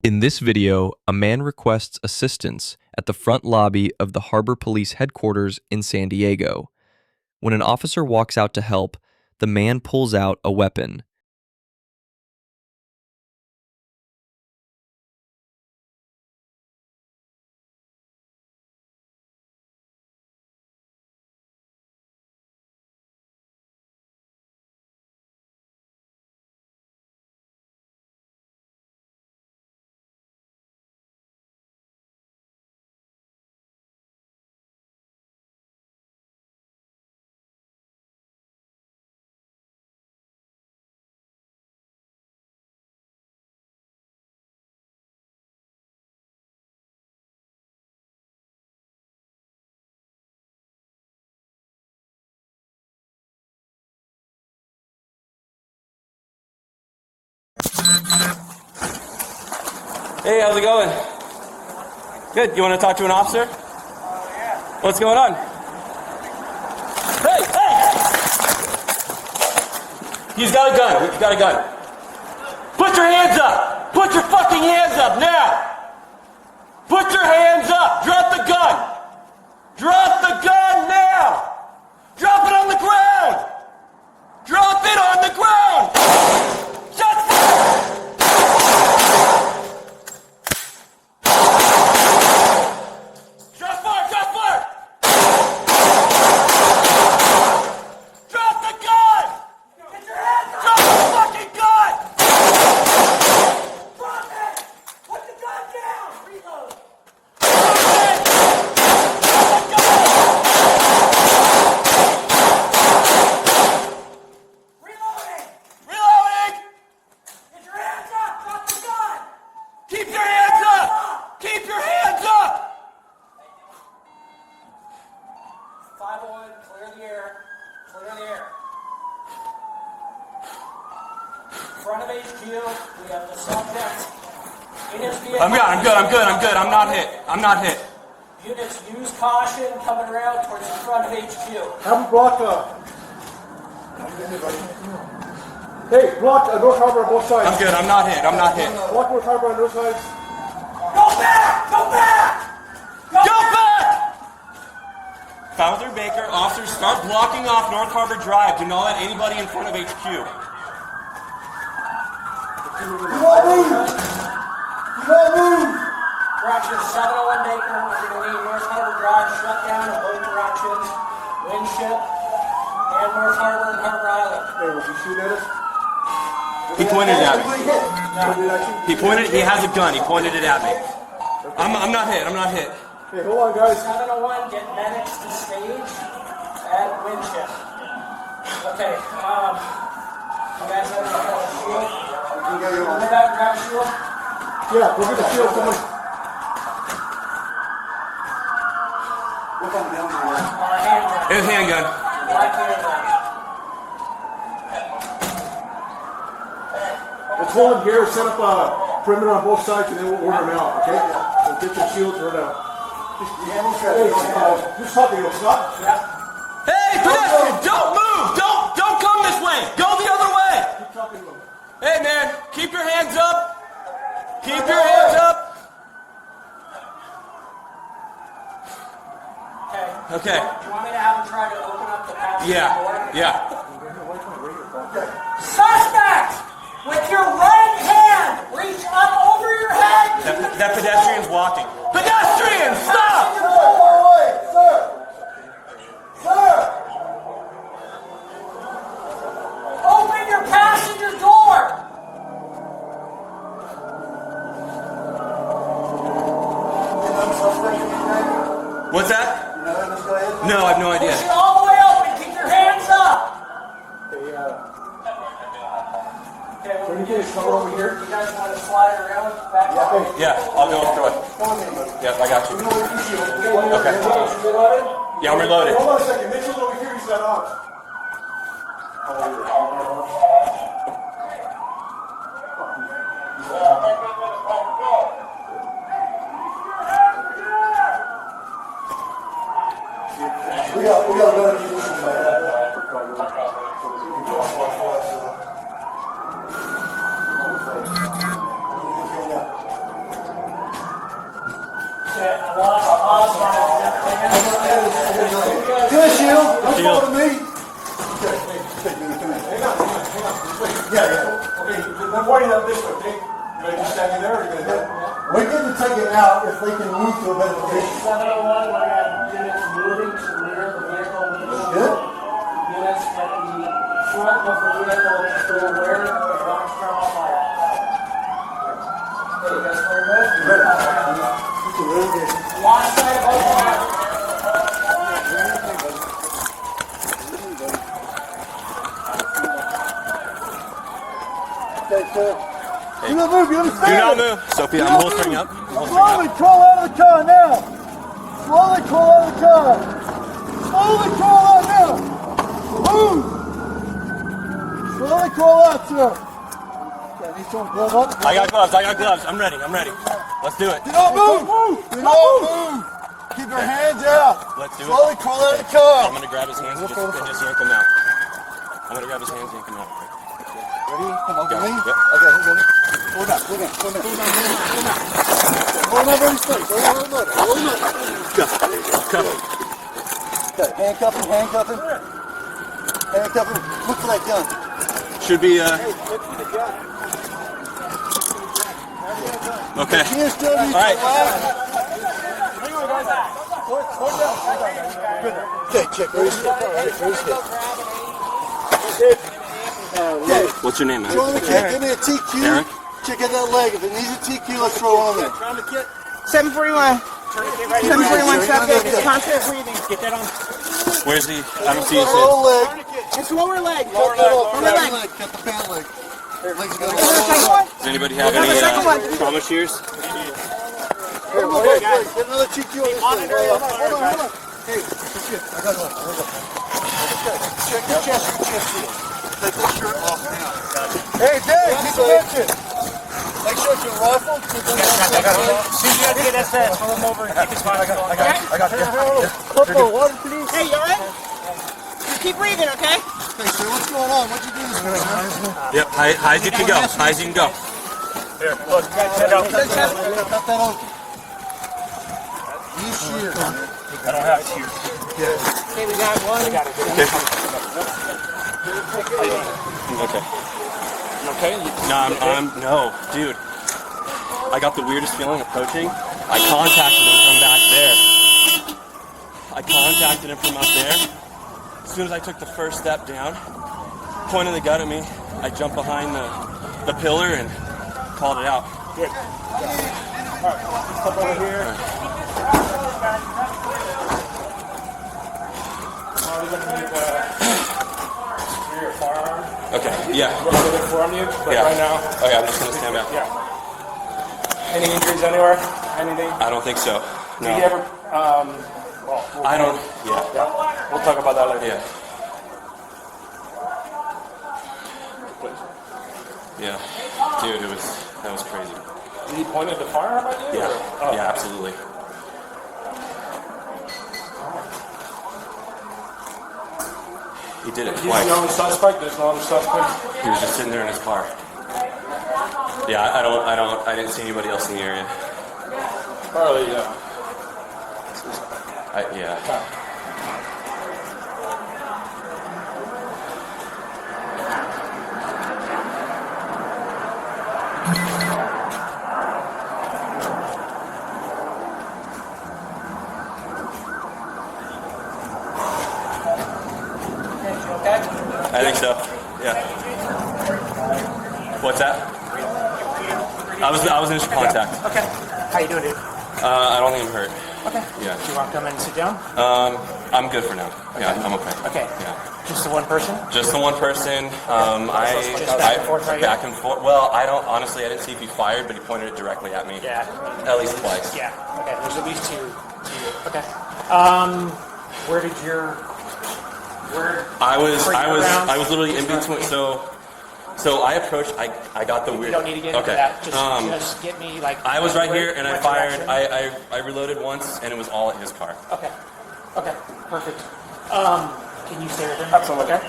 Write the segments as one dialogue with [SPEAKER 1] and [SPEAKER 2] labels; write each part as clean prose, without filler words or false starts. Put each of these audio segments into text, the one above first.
[SPEAKER 1] In this video, a man requests assistance at the front lobby of the Harbor Police headquarters in San Diego. When an officer walks out to help, the man pulls out a weapon.
[SPEAKER 2] Hey, how's it going? Good. You want to talk to an officer?
[SPEAKER 3] Yeah.
[SPEAKER 2] What's going on? Hey, hey! He's got a gun. He's got a gun. Put your hands up! Put your fucking hands up now! Put your hands up! Drop the gun! Drop the gun now! Drop it on the ground! Drop it on the ground! Shut fire!
[SPEAKER 3] Front of HQ, we have the subject in his vehicle.
[SPEAKER 2] I'm good. I'm not hit.
[SPEAKER 3] Units, use caution coming around towards the front of HQ.
[SPEAKER 4] Have him block Hey, block North Harbor on both sides.
[SPEAKER 2] I'm good. I'm not hit.
[SPEAKER 4] Block North Harbor on both sides.
[SPEAKER 3] Go back! Go back!
[SPEAKER 2] Go back! Fowler Baker, officers, start blocking off North Harbor Drive. Do not let anybody in front of HQ.
[SPEAKER 4] Do not move!
[SPEAKER 3] Direction 701 Baker, we're going to need North Harbor Drive shut down in both directions. Winship and North Harbor and Harbor Island.
[SPEAKER 4] Hey, was he shooting at us?
[SPEAKER 2] He pointed it at me. He has a gun. He pointed it at me. I'm not hit.
[SPEAKER 4] Hey, hold on, guys.
[SPEAKER 3] 701, get medics to stage at Winship. Okay, you guys have a shield? Grab a shield?
[SPEAKER 4] Yeah, go get the shield. Someone.
[SPEAKER 3] Handgun.
[SPEAKER 2] His handgun.
[SPEAKER 3] Black handgun.
[SPEAKER 4] Let's hold him here, set up a perimeter on both sides, and then we'll order him out, okay? So get your shield turned out. Who's talking to us? Stop?
[SPEAKER 2] Hey, pedestrian, don't move! Don't come this way! Go the other way!
[SPEAKER 4] Keep talking to him.
[SPEAKER 2] Hey, man, keep your hands up! Keep your hands up! Okay.
[SPEAKER 3] Do you want me to have him try to open up the passenger door?
[SPEAKER 2] Yeah.
[SPEAKER 3] Suspect! With your right hand, reach up over your head.
[SPEAKER 2] That pedestrian's walking. Pedestrian, stop!
[SPEAKER 4] Sir!
[SPEAKER 3] Open your passenger door.
[SPEAKER 2] What's that? No, I have no idea.
[SPEAKER 3] Push it all the way up and keep your hands up.
[SPEAKER 4] Can you get his cover over here?
[SPEAKER 3] You guys want to slide around back up?
[SPEAKER 2] Yeah, I'll go through it. Yep, I got you. Okay. Yeah, I'm reloaded.
[SPEAKER 4] Hold on a second. Mitchell's over here. He's got arms. We got better positions like that. Give a shield. Don't follow me. Okay. Yeah. Okay. I'm pointing up this way, okay? You ready to stand there or you gonna hit? We get to take it out if they can move to a better position.
[SPEAKER 3] 701, we have units moving to the rear of the vehicle.
[SPEAKER 4] Good.
[SPEAKER 3] Units at the front of the vehicle to aware of the box trauma fire. Okay, you guys clear good? Watch side of both arms.
[SPEAKER 4] Okay, sir. Do not move, you understand?
[SPEAKER 5] Do not move. Sophie, I'm holstering up.
[SPEAKER 4] Slowly crawl out of the car now. Slowly crawl out of the car. Slowly crawl out now. Move. Slowly crawl out, sir. Okay, need someone glove up.
[SPEAKER 5] I got gloves. I'm ready. Let's do it.
[SPEAKER 4] Do not move. Do not move. Keep your hands out.
[SPEAKER 5] Let's do it.
[SPEAKER 4] Slowly crawl out of the car.
[SPEAKER 5] I'm gonna grab his hands and just yank him out. I'm gonna grab his hands and yank him out.
[SPEAKER 4] Ready? Come over
[SPEAKER 5] Go.
[SPEAKER 4] me.
[SPEAKER 5] Yep.
[SPEAKER 4] Okay, hold on. Hold on. Hold on very straight. Hold on.
[SPEAKER 5] Go.
[SPEAKER 4] Okay, handcuff him. Look for that gun.
[SPEAKER 5] Should be okay. All right.
[SPEAKER 4] Okay, check. Very still. Okay.
[SPEAKER 5] What's your name, man?
[SPEAKER 4] Throw on the kit. Give me a TQ.
[SPEAKER 5] Eric?
[SPEAKER 4] Check out that leg. If it needs a TQ, let's throw it on there.
[SPEAKER 6] 741. 741 Southgate. Constant breathing. Get that on.
[SPEAKER 5] Where's he? I don't see his head.
[SPEAKER 4] Lower leg.
[SPEAKER 6] It's lower leg.
[SPEAKER 4] Lower leg.
[SPEAKER 6] Lower leg.
[SPEAKER 4] Cut the pant leg. Legs go.
[SPEAKER 6] Second one.
[SPEAKER 5] Does anybody have any trauma shears?
[SPEAKER 4] Get another TQ on this leg. Hold on. Hey, I got one. Okay. Check your chest shield. Take this shirt off now. Hey, Dave, keep the mention. Make sure it's your rifle.
[SPEAKER 6] Pull him over and keep his body going.
[SPEAKER 4] I got it. Corporal, water, please.
[SPEAKER 6] Hey, you alright? Just keep breathing, okay?
[SPEAKER 4] Hey, sir, what's going on? What'd you do this morning, man?
[SPEAKER 5] Yep. High as you can go. High as you can go. Here, look.
[SPEAKER 4] Cut that open. Use shears.
[SPEAKER 5] I don't have shears.
[SPEAKER 6] Okay, we got one.
[SPEAKER 5] Okay. You okay? No, dude. I got the weirdest feeling approaching. I contacted him from back there. I contacted him from up there. As soon as I took the first step down, pointed the gun at me, I jumped behind the pillar and called it out.
[SPEAKER 3] Good. All right, step over here. We're going to need your firearm.
[SPEAKER 5] Okay, yeah.
[SPEAKER 3] We're going to inform you, but
[SPEAKER 5] Yeah.
[SPEAKER 3] right now.
[SPEAKER 5] Okay, I'm just going to stand back.
[SPEAKER 3] Yeah. Any injuries anywhere? Anything?
[SPEAKER 5] I don't think so. No.
[SPEAKER 3] Did you ever?
[SPEAKER 5] I don't. Yeah.
[SPEAKER 3] Yeah. We'll talk about that later.
[SPEAKER 5] Yeah. Yeah. Dude, that was crazy.
[SPEAKER 3] Did he point at the firearm at you?
[SPEAKER 5] Yeah.
[SPEAKER 3] Or? Oh.
[SPEAKER 5] Yeah, absolutely. He did it
[SPEAKER 3] He's
[SPEAKER 5] twice.
[SPEAKER 3] the only suspect. There's no other suspect.
[SPEAKER 5] He was just sitting there in his car. Yeah, I didn't see anybody else in the area.
[SPEAKER 3] Probably, yeah.
[SPEAKER 5] Yeah. I think so. Yeah. What's that? I was initial contact.
[SPEAKER 6] Okay. How you doing, dude?
[SPEAKER 5] I don't think I'm hurt.
[SPEAKER 6] Okay.
[SPEAKER 5] Yeah.
[SPEAKER 6] Do you want to come in and sit down?
[SPEAKER 5] I'm good for now. Yeah, I'm okay.
[SPEAKER 6] Okay.
[SPEAKER 5] Yeah.
[SPEAKER 6] Just the one person?
[SPEAKER 5] Just the one person.
[SPEAKER 6] Just back and forth, right?
[SPEAKER 5] Back and forth. Well, I didn't see if he fired, but he pointed it directly at me.
[SPEAKER 6] Yeah.
[SPEAKER 5] At least twice.
[SPEAKER 6] Yeah. Okay. There's at least two. Okay. Where did your
[SPEAKER 5] I was literally in between. So I approached. I got the weird.
[SPEAKER 6] You don't need to get into
[SPEAKER 5] okay.
[SPEAKER 6] that. Just get me like.
[SPEAKER 5] I was right here and I
[SPEAKER 6] what
[SPEAKER 5] fired.
[SPEAKER 6] direction?
[SPEAKER 5] I reloaded once and it was all at his car.
[SPEAKER 6] Okay. Okay. Perfect. Can you stay with him?
[SPEAKER 3] Absolutely.
[SPEAKER 6] Okay.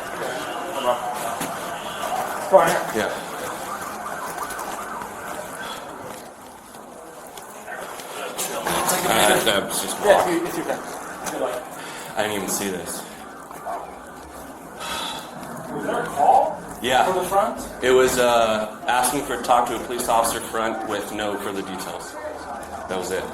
[SPEAKER 3] Fine.
[SPEAKER 5] Yeah.
[SPEAKER 4] Take
[SPEAKER 5] That was just
[SPEAKER 3] Yeah,
[SPEAKER 5] blocked.
[SPEAKER 3] if you can. Good luck.
[SPEAKER 5] I didn't even see this.
[SPEAKER 3] Was there a call?
[SPEAKER 5] Yeah.
[SPEAKER 3] For the front?
[SPEAKER 5] It was asking for talk to a police officer front with no further details. That was it.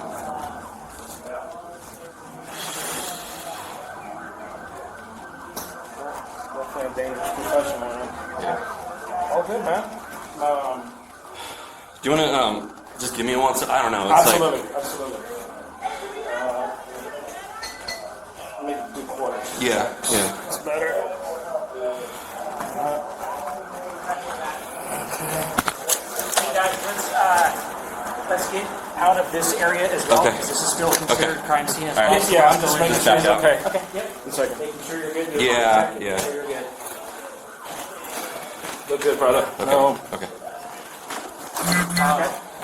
[SPEAKER 3] Definitely a dangerous profession, man.
[SPEAKER 5] Yeah.
[SPEAKER 3] All good, man.
[SPEAKER 5] Do you want to just give me one? I don't know. It's
[SPEAKER 3] Absolutely, absolutely. Let me do quarters.
[SPEAKER 5] Yeah.
[SPEAKER 3] It's better. Hey guys, let's get out of this area as well,
[SPEAKER 5] Okay.
[SPEAKER 3] because this is still considered crime scene as
[SPEAKER 5] All
[SPEAKER 3] well.
[SPEAKER 5] right.
[SPEAKER 3] Yeah, I'm just making
[SPEAKER 5] Just
[SPEAKER 3] sure
[SPEAKER 5] back
[SPEAKER 3] it's
[SPEAKER 5] out.
[SPEAKER 3] okay. Okay, yep.
[SPEAKER 5] One second.
[SPEAKER 3] Making sure you're good.
[SPEAKER 5] Yeah.
[SPEAKER 3] Making sure you're good. Look good, brother.
[SPEAKER 5] Okay.
[SPEAKER 3] No.
[SPEAKER 5] Okay.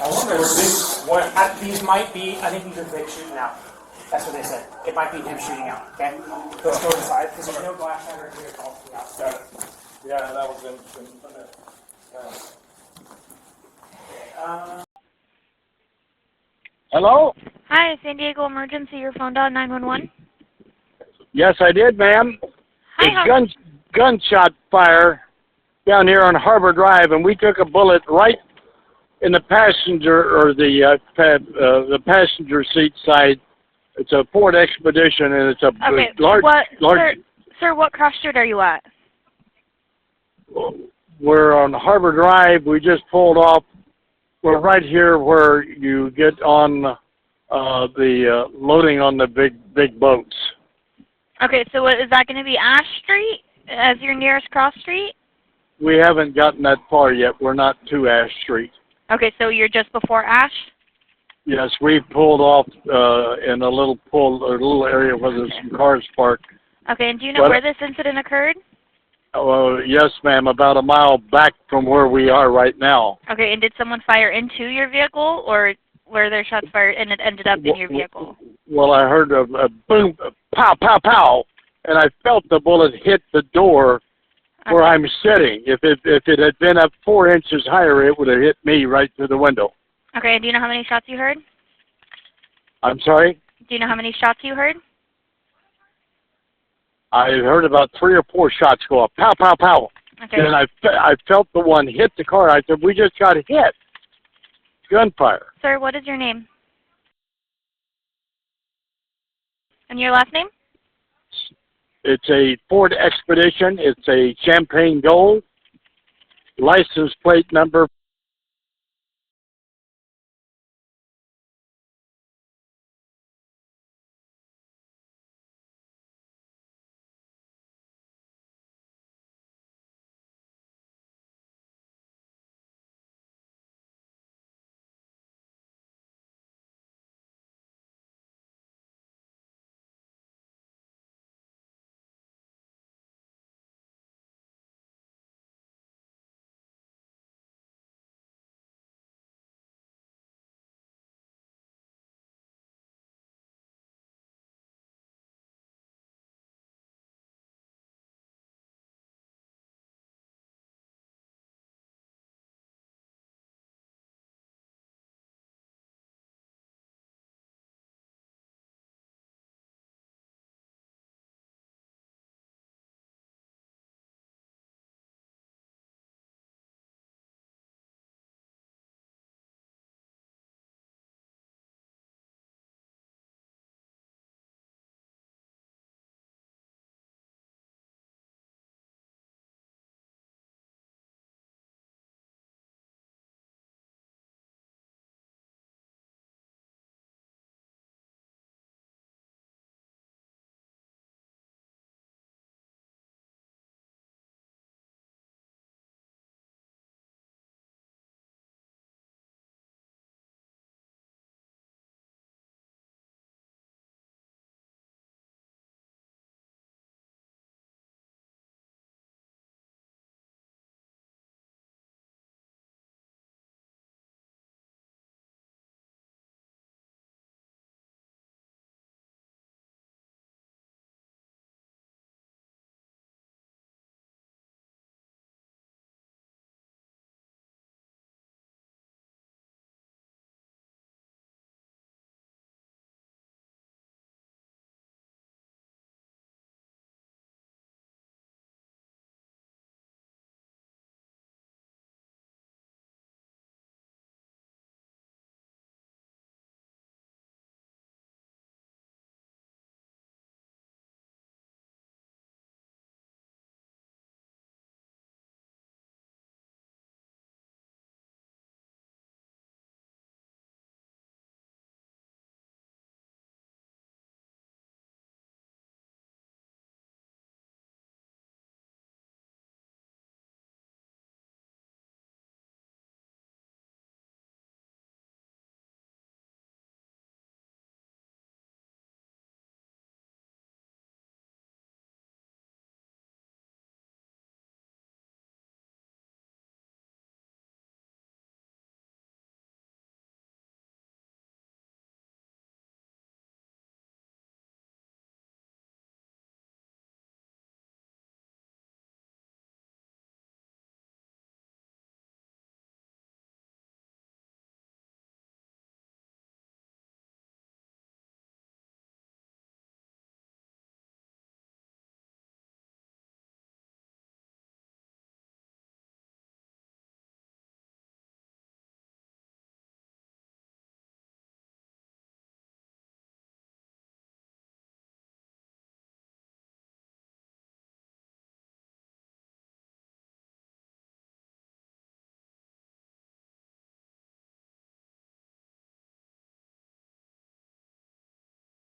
[SPEAKER 3] I wonder if these might be, I think these are Vic shooting out. That's what they said. It might be him shooting out. Okay? Let's go inside, because there's no glass shutter here at all.
[SPEAKER 4] Got it. Yeah, that was in.
[SPEAKER 7] Hello?
[SPEAKER 8] Hi, San Diego Emergency. Your phone dialed 911.
[SPEAKER 7] Yes, I did, ma'am.
[SPEAKER 8] Hi,
[SPEAKER 7] It's gunshot fire down here on Harbor Drive, and we took a bullet right in the passenger or the passenger seat side. It's a Ford Expedition, and it's a
[SPEAKER 8] Okay,
[SPEAKER 7] large.
[SPEAKER 8] Sir, what cross street are you at?
[SPEAKER 7] We're on Harbor Drive. We just pulled off. We're right here where you get on the loading on the big boats.
[SPEAKER 8] Okay, so is that going to be Ash Street as your nearest cross street?
[SPEAKER 7] We haven't gotten that far yet. We're not to Ash Street.
[SPEAKER 8] Okay, so you're just before Ash?
[SPEAKER 7] Yes, we pulled off in a little area where there's some cars parked.
[SPEAKER 8] Okay, and do you know where this incident occurred?
[SPEAKER 7] Yes, ma'am, about a mile back from where we are right now.
[SPEAKER 8] Okay, and did someone fire into your vehicle, or were there shots fired and it ended up in your vehicle?
[SPEAKER 7] Well, I heard a boom, pow, pow, pow, and I felt the bullet hit the door where I'm sitting. If it had been up 4 inches higher, it would have hit me right through the window.
[SPEAKER 8] Okay, and do you know how many shots you heard?
[SPEAKER 7] I'm sorry?
[SPEAKER 8] Do you know how many shots you heard?
[SPEAKER 7] I heard about 3 or 4 shots go off. Pow, pow, pow.
[SPEAKER 8] Okay.
[SPEAKER 7] And I felt the one hit the car. I said, we just got hit. Gunfire.
[SPEAKER 8] Sir, what is your name? And your last name?
[SPEAKER 7] It's a Ford Expedition. It's a champagne gold. License plate number